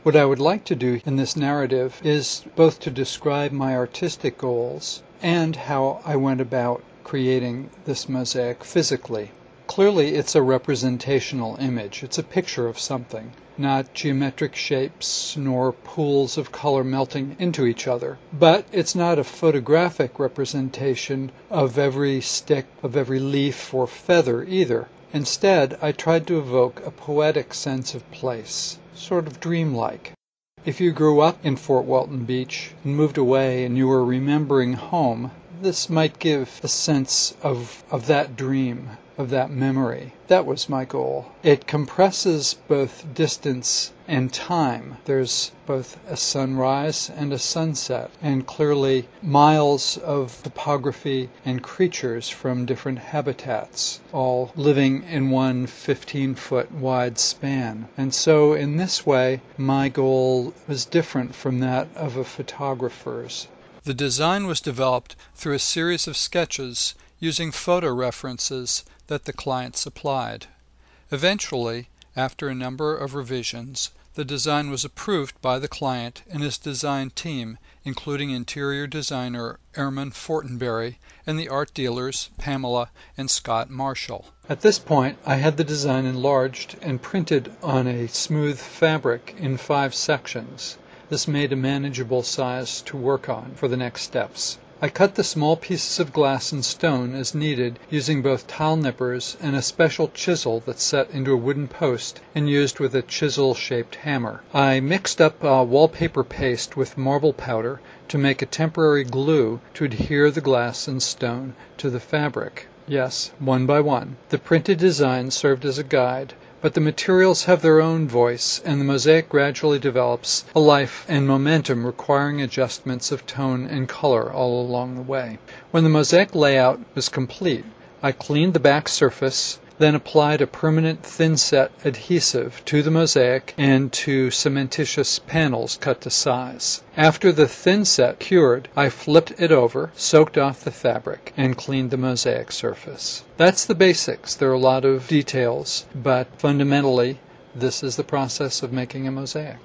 What I would like to do in this narrative is both to describe my artistic goals and how I went about creating this mosaic physically. Clearly, it's a representational image. It's a picture of something, not geometric shapes nor pools of color melting into each other. But it's not a photographic representation of every stick, of every leaf or feather either. Instead, I tried to evoke a poetic sense of place, sort of dreamlike. If you grew up in Fort Walton Beach and moved away and you were remembering home, this might give a sense of that dream, of that memory. That was my goal. It compresses both distance and time. There's both a sunrise and a sunset, and clearly miles of topography and creatures from different habitats, all living in one 15-foot wide span. And so in this way, my goal was different from that of a photographer's. The design was developed through a series of sketches using photo references that the client supplied. Eventually, after a number of revisions, the design was approved by the client and his design team, including interior designer Ehrman Fortenberry and the art dealers Pamela and Scott Marshall. At this point, I had the design enlarged and printed on a smooth fabric in 5 sections. This made a manageable size to work on for the next steps. I cut the small pieces of glass and stone as needed using both tile nippers and a special chisel that's set into a wooden post and used with a chisel-shaped hammer. I mixed up wallpaper paste with marble powder to make a temporary glue to adhere the glass and stone to the fabric. Yes, one by one. The printed design served as a guide, but the materials have their own voice, and the mosaic gradually develops a life and momentum requiring adjustments of tone and color all along the way. When the mosaic layout was complete, I cleaned the back surface, then applied a permanent thin-set adhesive to the mosaic and to cementitious panels cut to size. After the thin set cured, I flipped it over, soaked off the fabric, and cleaned the mosaic surface. That's the basics. There are a lot of details, but fundamentally, this is the process of making a mosaic.